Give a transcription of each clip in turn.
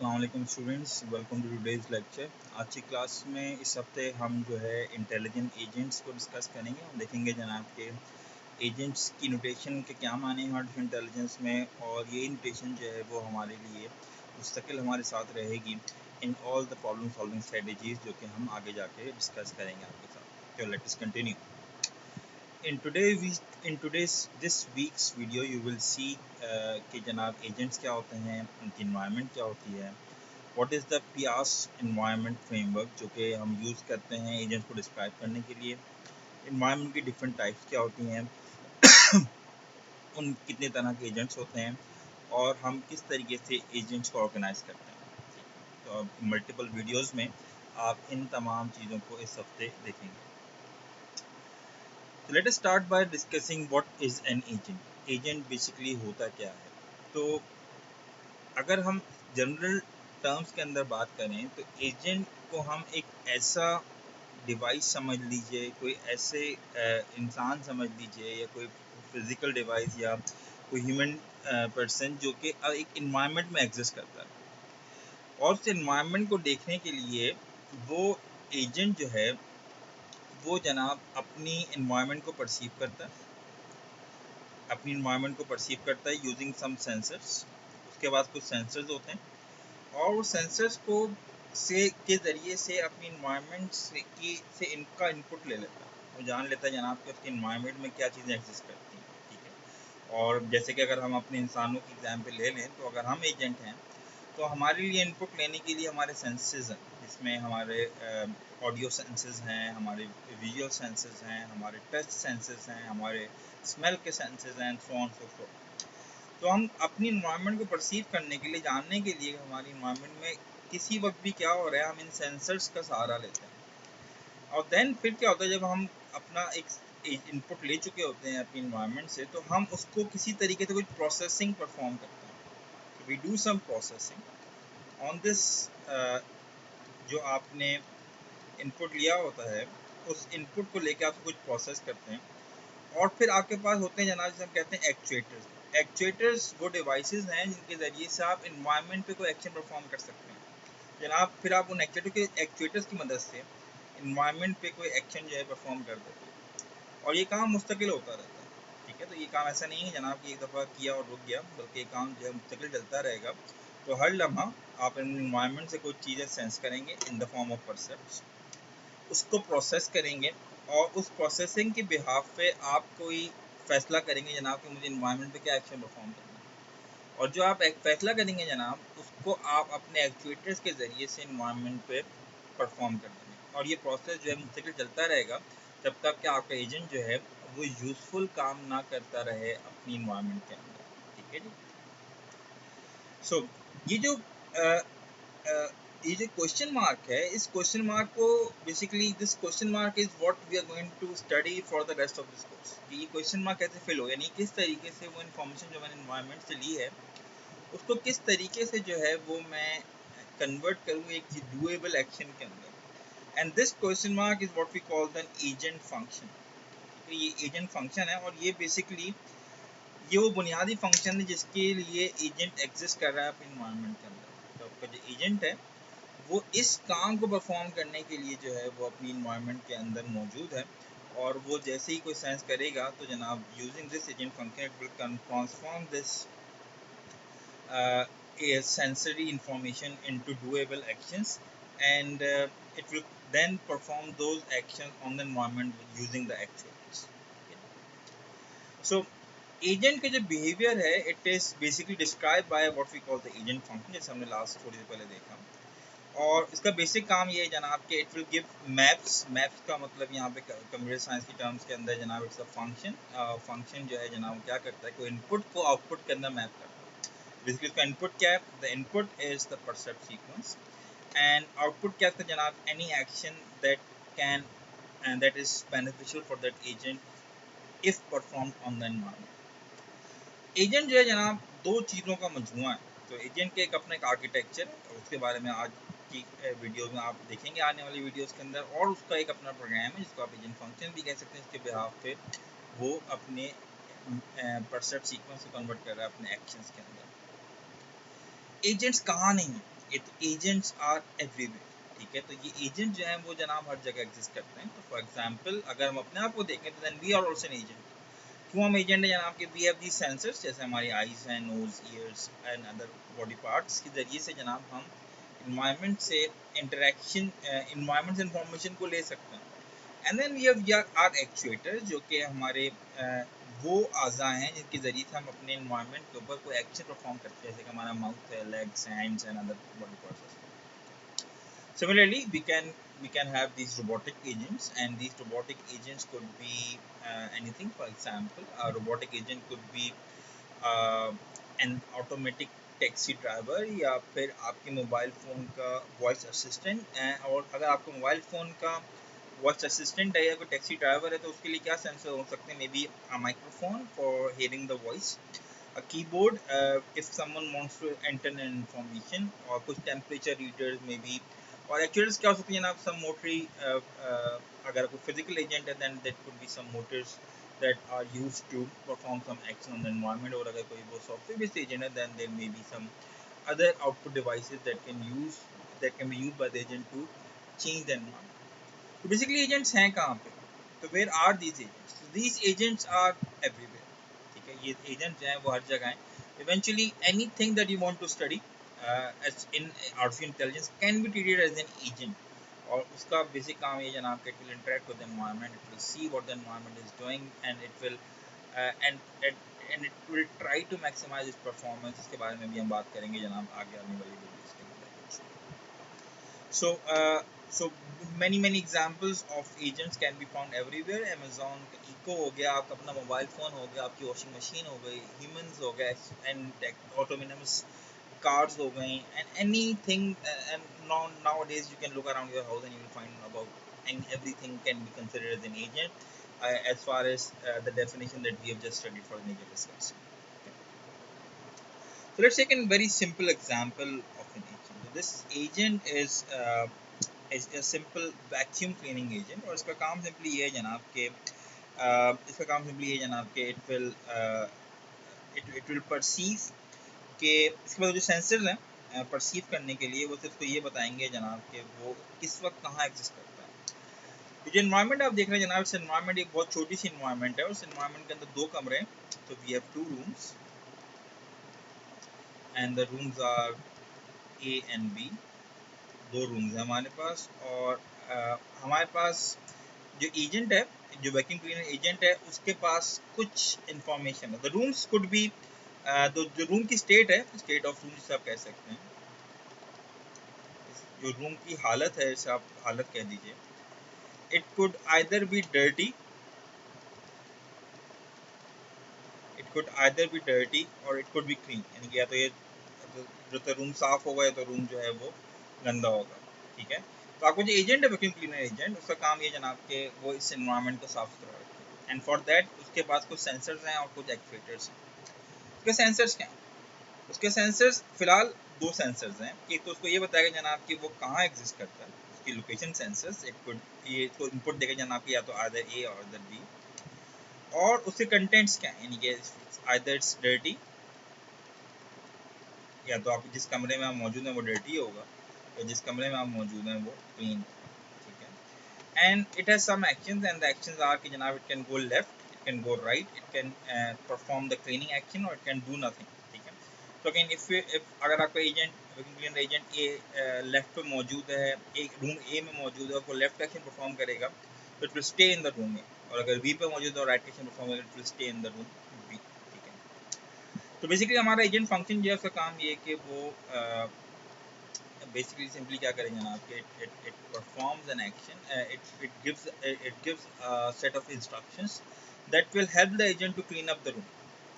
अस्सलाम वालेकुम students, welcome to today's lecture. आज की क्लास में इस हफ्ते हम जो है इंटेलिजेंट एजेंट्स को डिस्कस करेंगे। हम देखेंगे जनाब के एजेंट्स की नोटेशन के क्या माने हैं आर्टिफिशियल इंटेलिजेंस में, और ये नोटेशन जो है वो हमारे लिए मुस्तकिल हमारे साथ रहेगी in all the problem solving strategies, जो कि हम आगे जाके डिस्कस करेंगे आपके साथ। तो let us continue. in today's this week's video you will see कि जनाब एजेंट्स क्या होते हैं, उनकी इन्वायरमेंट क्या होती है, व्हाट इज़ द पियास इन्वायरमेंट फ्रेमवर्क जो कि हम यूज़ करते हैं एजेंट्स को डिस्क्राइब करने के लिए, इन्वायरमेंट की डिफरेंट टाइप्स क्या होती हैं, उन कितने तरह के एजेंट्स होते हैं और हम किस तरीके से एजेंट्स को ऑर्गेनाइज करते हैं। तो अब मल्टीपल वीडियोज़ में आप इन तमाम चीज़ों को इस हफ्ते देखेंगे। So let us start by discussing what is an agent. Agent basically होता क्या है। तो अगर हम जनरल टर्म्स के अंदर बात करें तो एजेंट को हम एक ऐसा डिवाइस समझ लीजिए, कोई ऐसे इंसान समझ लीजिए, या कोई फिजिकल डिवाइस या कोई ह्यूमन पर्सन जो कि एक इन्वायरमेंट में एग्जिस्ट करता है, और उस इन्वायरमेंट को देखने के लिए वो एजेंट जो है वो जनाब अपनी इन्वायरमेंट को परसीव करता है, अपनी इन्वायरमेंट को परसीव करता है यूजिंग सम सेंसर्स। उसके बाद कुछ सेंसर्स होते हैं और उस सेंसर्स को के ज़रिए से अपनी इन्वायरमेंट से इनका इनपुट ले लेता है। वो जान लेता है जनाब कि उसके इन्वायरमेंट में क्या चीज़ें एग्जिस्ट करती हैं, ठीक है। और जैसे कि अगर हम अपने इंसानों की एग्जाम्पल ले लें, तो अगर हम एजेंट हैं तो हमारे लिए इनपुट लेने के लिए हमारे सेंसेस हैं, जिसमें हमारे ऑडियो सेंसेस हैं, हमारे विजुअल सेंसेस हैं, हमारे टच सेंसेस हैं, हमारे स्मेल के सेंसेस हैं, सो ऑन सो फोर्थ। तो हम अपनी इन्वायरमेंट को परसीव करने के लिए, जानने के लिए हमारी इन्वायरमेंट में किसी वक्त भी क्या हो रहा है, हम इन सेंसर्स का सहारा लेते हैं। और देन फिर क्या होता है, जब हम अपना एक इनपुट ले चुके होते हैं अपनी इन्वायरमेंट से, तो हम उसको किसी तरीके से कुछ प्रोसेसिंग परफॉर्म करते हैं। We do some processing on this. जो आपने इनपुट लिया होता है, उस इनपुट को लेकर आप कुछ प्रोसेस करते हैं, और फिर आपके पास होते हैं जनाब जिसे हम कहते हैं एक्चुएटर्स। एक्चुएटर्स वो डिवाइसेस हैं जिनके ज़रिए से आप इन्वायरमेंट पे कोई एक्शन परफॉर्म कर सकते हैं जनाब। फिर आप उन एक्चुएटर्स की मदद से इन्वायरमेंट पे कोई एक्शन जो है परफॉर्म कर देते हैं, और ये काम मुस्तकिल होता रहता है, ठीक है। तो ये काम ऐसा नहीं है जनाब कि एक दफ़ा किया और रुक गया, बल्कि ये काम जो है मुस्तकिल चलता रहेगा। तो हर लम्हा आप इन्वायरमेंट से कुछ चीज़ें सेंस करेंगे इन द फॉर्म ऑफ परसेप्ट्स, उसको प्रोसेस करेंगे, और उस प्रोसेसिंग के बिहाफ पे आप कोई फैसला करेंगे जनाब कि मुझे इन्वायरमेंट पे क्या एक्शन परफॉर्म करना है। और जो आप एक फैसला करेंगे जनाब, उसको आप अपने एक्चुएटर्स के ज़रिए से इन्वायरमेंट पे परफॉर्म कर देंगे, और ये प्रोसेस जो है मुस्तकिल चलता रहेगा जब तक कि आपका एजेंट जो है वो यूज़फुल काम ना करता रहे अपनी इन्वायरमेंट के अंदर, ठीक है जी। सो ये जो ये जो क्वेश्चन मार्क है, इस क्वेश्चन मार्क को basically this question mark is what we are going to study for the rest of this course. ये क्वेश्चन मार्क कैसे फिल हो, यानी किस तरीके से वो इन्फॉर्मेशन जो मैंने इन्वायरमेंट से ली है उसको किस तरीके से जो है वो मैं कन्वर्ट करूँ एक डूएबल एक्शन के अंदर। And this question mark is what we call the agent function. ये एजेंट फंक्शन है, और ये बेसिकली ये वो बुनियादी फंक्शन है जिसके लिए एजेंट एग्जिस्ट कर रहा है अपने इन्वायरमेंट के अंदर। तो आपका जो एजेंट है वो इस काम को परफॉर्म करने के लिए जो है वो अपनी इन्वायरमेंट के अंदर मौजूद है, और वो जैसे ही कोई सेंस करेगा तो जनाब using this agent function it will transform this sensory information into doable actions, and it will then perform those actions on the environment using the actuators. So agent के जो बिहेवियर है it is basically describe by what we call the agent function, जैसे हमने last थोड़ी देर पहले देखा। और इसका बेसिक काम ये है जनाब कि it will give maps. Maps का मतलब यहाँ पे कंप्यूटर साइंस की टर्म्स के अंदर जनाब इट्स अ फंक्शन। फंक्शन जो है जनाब क्या करता है, कोई इनपुट को आउटपुट के अंदर मैप करता है। बेसिकली उसका इनपुट क्या है, the input is the percept sequence, and output क्या है जनाब, any action that can and that is beneficial for that agent if performed on the environment. Agent जो है जनाब दो चीज़ों का मजमुआ है। तो एजेंट के एक अपना एक आर्किटेक्चर है, और उसके बारे में आज की वीडियोस में आप देखेंगे आने वाली वीडियोस के अंदर, और उसका एक अपना प्रोग्राम है जिसको आप एजेंट फंक्शन भी कह सकते हैं। इसके बिहाफ पे वो अपने परसेप्ट सीक्वेंस को कन्वर्ट कर रहा है अपने एक्शंस के अंदर। एजेंट्स कहाँ नहीं है, एजेंट्स आर एवरीवेयर, ठीक है। तो ये एजेंट जो है वो जनाब हर जगह एग्जिस्ट करते हैं। तो फॉर एग्जांपल अगर हम अपने आप को देखें तो then we are also an agent. क्यों हम एजेंट है जनाब के? वी हैव दी सेंसर्स, जैसे हमारी आईज हैं, nose, ears and other body parts के ज़रिए से जनाब हम इन्वायरमेंट से इंटरेक्शन, इन्वायरमेंट से इंफॉर्मेशन को ले सकते हैं। And then we have our actuators, जो कि हमारे वो अज़ा हैं जिनके ज़रिए से हम अपने इन्वायरमेंट के ऊपर कोई एक्शन परफॉर्म करते हैं, जैसे कि हमारा माउथ है, legs, hands and other body parts. Similarly, we can have these robotic agents, and these robotic agents could be anything. For example, a robotic agent could be uh, an automatic taxi driver, या फिर आपके mobile phone का voice assistant. और अगर आपके mobile phone का voice assistant है या कोई टैक्सी ड्राइवर है तो उसके लिए क्या सेंसर हो सकते हैं? May be a microphone for hearing the voice, a keyboard if someone wants to enter an information, और कुछ temperature readers maybe, और actuators क्या हो सकती है ना, some motory अगर कोई physical agent है then that could be some motors that are used to perform some action on the environment, और अगर कोई वो software based agent है then there may be some other output devices that can be used by the agent to change the environment. तो basically agents हैं कहाँ पे? तो where are these agents? So these agents are everywhere, ठीक है। ये agent जो है वो हर जगह हैं। Eventually anything that you want to study as in artificial intelligence can be treated as an agent, और उसका बेसिक काम ये जनाब कि it will interact with the environment, it will see what the environment is doing, and it will and it will try to maximise its performance. इसके बारे में भी हम बात करेंगे जनाब आगे आने वाली वीडियोस के अंदर। So, so many examples of agents can be found everywhere. Amazon Echo हो गया, आपका अपना मोबाइल फ़ोन हो गया, आपकी वॉशिंग मशीन हो गई, humans हो गए, and autonomous cars हो गई, and anything. And nowadays you can look around your house and you will find about, and everything can be considered as an agent, as far as the definition that we have just studied for an agent is concerned. So let's take a very simple example of an agent. So this agent is a simple vacuum cleaning agent, और इसका काम simply ये है जनाब के it will perceive के इसके बाद जो सेंसर्स हैं परसीव करने के लिए वो सिर्फ तो ये बताएंगे जनाब कि वो किस वक्त कहाँ एग्जिस्ट करता है। तो जो इन्वायरमेंट आप देख रहे हैं जनाब, इस इन्वायरमेंट एक बहुत छोटी सी इन्वायरमेंट है, और उस इन्वायरमेंट के अंदर 2 कमरे हैं। तो we have 2 rooms and the rooms are A and B. 2 rooms हैं हमारे पास, और हमारे पास जो एजेंट है, जो वैक्यूम क्लीनर एजेंट है, उसके पास कुछ इंफॉर्मेशन है। द रूम्स कुड बी, तो जो रूम की स्टेट है, स्टेट ऑफ रूम जिसे आप कह सकते हैं, जो रूम की हालत है इसे आप हालत कह दीजिए। It could either be dirty, और इट कुड बी क्लीन, यानी कि या तो ये जो रूम साफ होगा या तो रूम जो है वो गंदा होगा, ठीक है। तो आपको जो एजेंट है वैक्यूम क्लीनर एजेंट, उसका काम ये जनाब के वो इस एनवायरनमेंट को साफ सुथरा रखे, एंड फॉर दैट उसके पास कुछ सेंसर्स हैं और कुछ एक्चुएटर्स हैं। उसके सेंसर्स क्या हैं? उसके सेंसर्स फिलहाल 2 सेंसर्स हैं। एक तो उसको ये बताएगा जनाब कि वो कहाँ एग्जिस्ट करता है, उसकी लोकेशन सेंसर्स। इट कुड, ये इसको इनपुट देगा जनाब कि या तो आइदर ए और अदर बी, और उसके कंटेंट्स क्या हैं, यानी कि आइदर इट्स डर्टी, या तो आप जिस कमरे में आप मौजूद हैं वो डर्टी होगा, या जिस कमरे में आप मौजूद हैं वो क्लीन होगा, ठीक है। And it has some actions, and the actions are कि जनाब it can go left, it can go right, it can perform the cleaning action, और इट कैन डू नथिंग, ठीक है। तो अगेन इफ अगर आपका agent vacuum cleaner agent A left पे मौजूद है, एक रूम ए में मौजूद है, और वो लेफ्ट एक्शन परफॉर्म करेगा तो it will stay in the room A, और अगर बी पे मौजूद है और राइट एक्शन परफॉर्म करेगा it will stay in the room B, ठीक है। तो बेसिकली हमारा एजेंट फंक्शन जो है उसका काम ये है कि वो बेसिकली सिंपली क्या करेंगे जनाब कि it performs an action, it gives set of instructions that will help the agent to clean up the room,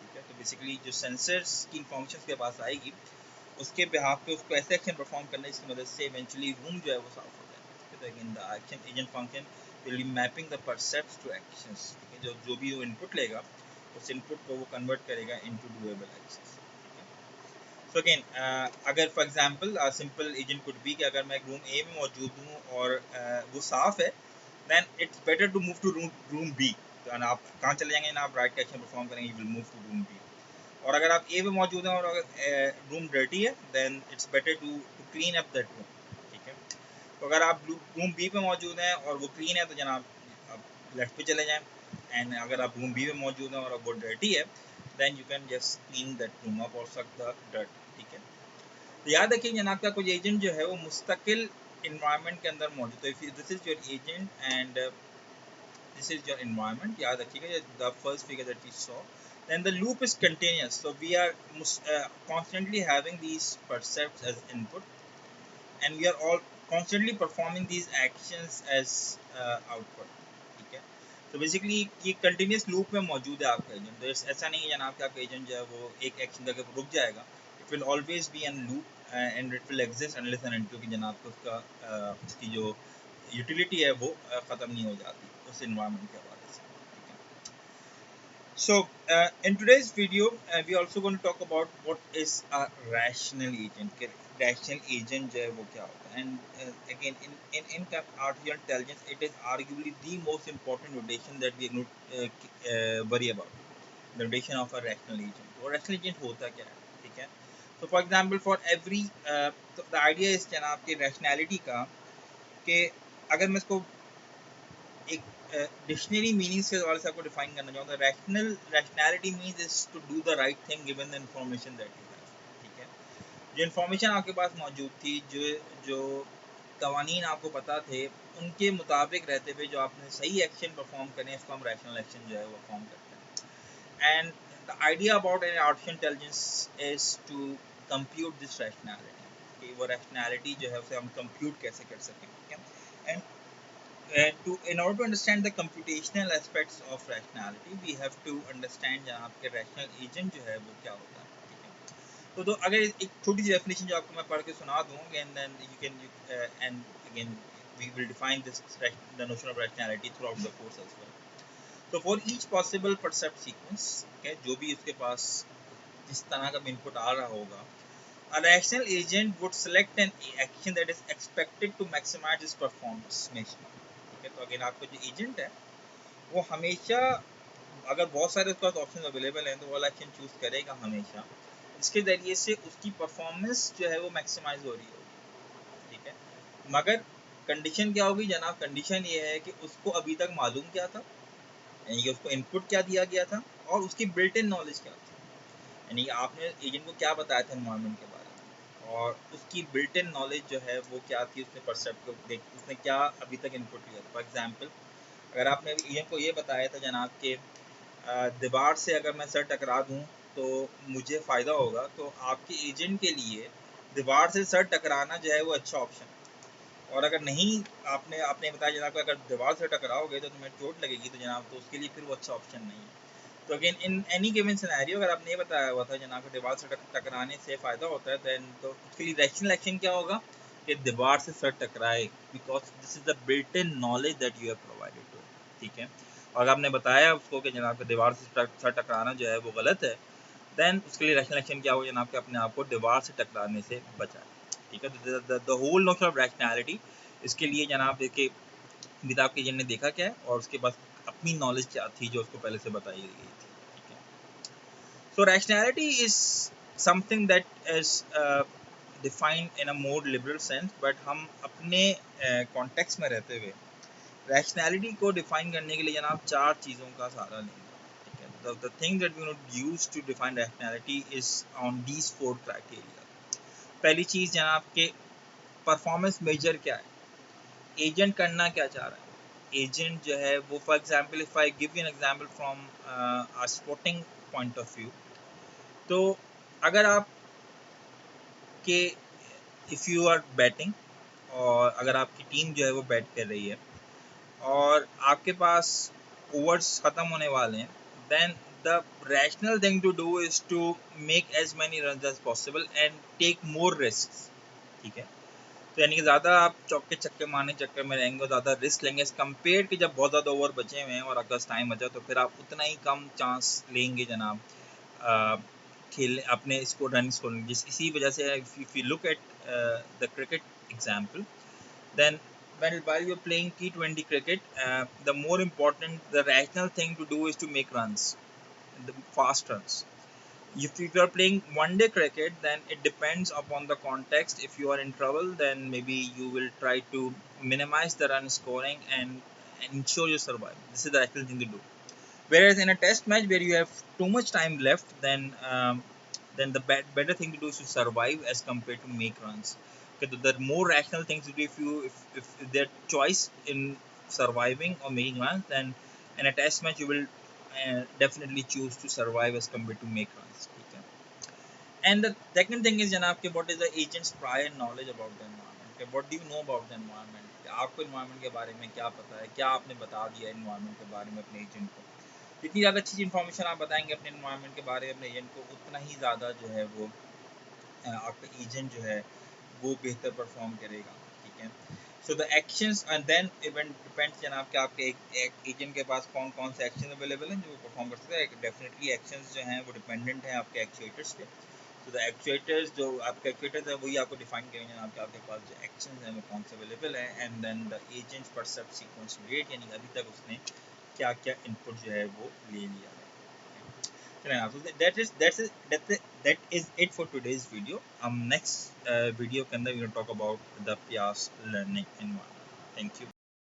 ठीक है। तो बेसिकली जो सेंसर्स की इंफॉर्मेशन के पास आएगी उसके बिहाफ पे उसको ऐसे एक्शन परफॉर्म करने जिसकी मदद से इवेंचुअली रूम जो है वो साफ हो जाए, ठीक है। तो again the action agent function will be mapping the percepts to actions, ठीक है। जो भी वो इनपुट लेगा उस इनपुट को वो कन्वर्ट करेगा into doable actions. So again, अगर for example simple agent could be कि अगर मैं रूम ए में मौजूद हूँ और वो साफ है, then it's better to move to room B। तो आप कहाँ चले जाएंगे ना, आप राइट एक्शन परफॉर्म करेंगे, you will move to room B। और अगर आप ए पे मौजूद हैं और अगर रूम डर्टी है then it's better to clean up that room, ठीक है। तो अगर आप रूम बी पे मौजूद हैं और वो क्लीन है तो जनाब आप लेफ्ट पे चले जाएं, एंड अगर आप रूम बी पे मौजूद हैं और वो डर्टी है then you can just clean that room up और सक द डर्ट, ठीक है। तो याद रखिए जनाब का कोई एजेंट जो है वो मुस्तकिल इन्वायरमेंट के अंदर मौजूद है। This is your agent and this is your environment, याद रखिएगा the first figure that we saw, then the loop is continuous, so we are constantly having these percepts as input and we are all constantly performing these actions as output, ठीक है। तो basically ये continuous loop में मौजूद है आपका agent, तो ऐसा नहीं है जनाब कि आपका एजेंट जो है वो एक एक्शन करके रुक जाएगा, it will always be an loop and it will exist unless and until कि जनाब को उसका उसकी जो यूटिलिटी है वो ख़त्म नहीं हो जाती उस इन्वायरमेंट के हवाले से, ठीक है। So in today's video we also going to talk about what is a rational agent, rational agent जो है वो क्या होता है, and again in artificial intelligence it is arguably the most important notation that we are going to worry about, the notation of a rational agent। तो rational agent होता क्या है, ठीक है। So for example for every the idea is जनाब के rationality का कि अगर मैं इसको एक डिक्शनरी मीनिंग्स के हवाले से आपको डिफाइन करना चाहूँगा, rationality means is to do the right thing given the information that you have, ठीक है। जो इन्फॉर्मेशन आपके पास मौजूद थी, जो जो कवानीन आपको पता थे, उनके मुताबिक रहते हुए जो आपने सही एक्शन परफॉर्म करें इसको हम रैशनल एक्शन जो है वो परफॉर्म करते हैं। And the idea about an artificial intelligence is to compute this rationality, कि वो रैशनैलिटी जो है उसे हम कंप्यूट कैसे कर सकें, ठीक है। And in order to understand the computational aspects of rationality we have to understand जनाब के rational agent जो है वो क्या होता है, ठीक है। तो अगर एक छोटी सी डेफिनेशन जो आपको मैं पढ़ के सुना दूँ and then you can and again we will define this the notion of rationality throughout the course as well। तो for each possible percept sequence, okay, जो भी उसके पास जिस तरह का इनपुट आ रहा होगा, a rational agent would select an action that is expected to maximize its performance, तो अगेन आपका जो एजेंट है वो हमेशा, अगर बहुत सारे उसके पास ऑप्शन अवेलेबल हैं तो वो वाला एक्शन चूज करेगा हमेशा जिसके ज़रिए से उसकी परफॉर्मेंस जो है वो मैक्सिमाइज हो रही होगी, ठीक है। मगर कंडीशन क्या होगी जनाब, कंडीशन ये है कि उसको अभी तक मालूम क्या था, यानी कि उसको इनपुट क्या दिया गया था और उसकी बिल्ट इन नॉलेज क्या थी, यानी कि आपने एजेंट को क्या बताया था एनवायरनमेंट के बारे में और उसकी बिल्ट इन नॉलेज जो है वो क्या थी, उसने परसेप्ट को देख उसने क्या अभी तक इनपुट लिया था। फॉर एग्जाम्पल अगर आपने एजेंट को ये बताया था जनाब के दीवार से अगर मैं सर टकरा दूँ तो मुझे फ़ायदा होगा, तो आपके एजेंट के लिए दीवार से सर टकराना जो है वो अच्छा ऑप्शन है। और अगर नहीं आपने आपने बताया जनाब अगर दीवार से टकराओगे तो तुम्हें चोट लगेगी, तो जनाब तो उसके लिए फिर वो अच्छा ऑप्शन नहीं है। तो again in any given scenario अगर आपने ये बताया हुआ था जनाब दीवार से टकराने से फ़ायदा होता है दैन तो उसके लिए रैशनल एक्शन क्या होगा कि दीवार से सर टकराए, because this is the built in knowledge that you have provided to, ठीक है। और अगर आपने बताया उसको कि जनाब के दीवार से सर टकराना जो है वो गलत है, दैन उसके लिए रैशनल एक्शन क्या होगा जनाब के अपने आप को दीवार से टकराने से बचाए, ठीक है। तो the whole notion of rationality, इसके लिए जनाब देखिए किताब के एजेंट ने देखा क्या है और उसके पास अपनी नॉलेज क्या थी जो उसको पहले से बताई गई थी, ठीक है। So rationality is something that is defined in a more liberal sense, but हम अपने कॉन्टेक्स्ट में रहते हुए रैशनैलिटी को डिफाइन करने के लिए जनाब चार चीज़ों का सहारा लेंगे, ठीक है। The thing that we would use to define rationality is on these four criteria। पहली चीज़ जनाब के परफॉर्मेंस मेजर क्या है, एजेंट करना क्या चाह रहा है। एजेंट जो है वो for example if I give you an example from a sporting point of view, तो अगर आप के इफ़ यू आर बैटिंग और अगर आपकी टीम जो है वो बैट कर रही है और आपके पास ओवर्स ख़त्म होने वाले हैं, then the rational thing to do is to make as many run as possible and take more risk, ठीक है। तो यानी कि ज़्यादा आप चौके छक्के मारने चक्कर में रहेंगे और ज़्यादा रिस्क लेंगे एज़ कम्पेयर कि जब बहुत ज़्यादा ओवर बचे हुए हैं और आपका टाइम बचा तो फिर आप उतना ही कम चांस लेंगे जनाब खेल अपने इसको रन स्कोर, जिस इसी वजह से if you look at the cricket example, then while you're playing T20 cricket, the more important, the rational thing to do is to make runs, the fast runs, If you are playing one day cricket, then it depends upon the context. If you are in trouble, then maybe you will try to minimize the run scoring and ensure you survive. This is the actual thing to do. Whereas in a test match where you have too much time left, then the better thing to do is to survive as compared to make runs. Okay, the more rational things to do, if their choice in surviving or making runs, then in a test match you will definitely choose to survive as compared to make runs. Okay. And the second thing is जनाब कि what is the agent's prior knowledge about the environment. Okay, what do you know about the environment? आपको environment के बारे में क्या पता है, क्या आपने बता दिया environment के बारे में अपने agent को. जितनी ज़्यादा अच्छी इन्फॉर्मेशन आप बताएंगे अपने इन्वायरमेंट के बारे में अपने एजेंट को, उतना ही ज़्यादा जो है वो आपका एजेंट जो है वो बेहतर परफॉर्म करेगा. ठीक है. So the actions and then event depends जनाब कि आपके एक एजेंट के पास कौन कौन से एक्शन अवेलेबल हैं जो परफॉर्म कर सकते हैं. डेफिनेटली एक्शंस जो हैं वो डिपेंडेंट हैं आपके एक्चुएटर्स पे. तो द एक्चुएटर्स जो आपके एक्चुएटर्स हैं वही आपको डिफाइन करेंगे जनाब कि आपके पास जो एक्शंस हैं वो कौन से अवेलेबल हैं. And then the agent's percept sequence rate, यानी अभी तक उसने क्या क्या इनपुट जो है वो ले लिया है. Yeah, so that is it for today's video. Next video के अंदर we will talk about the Pias learning environment. Thank you.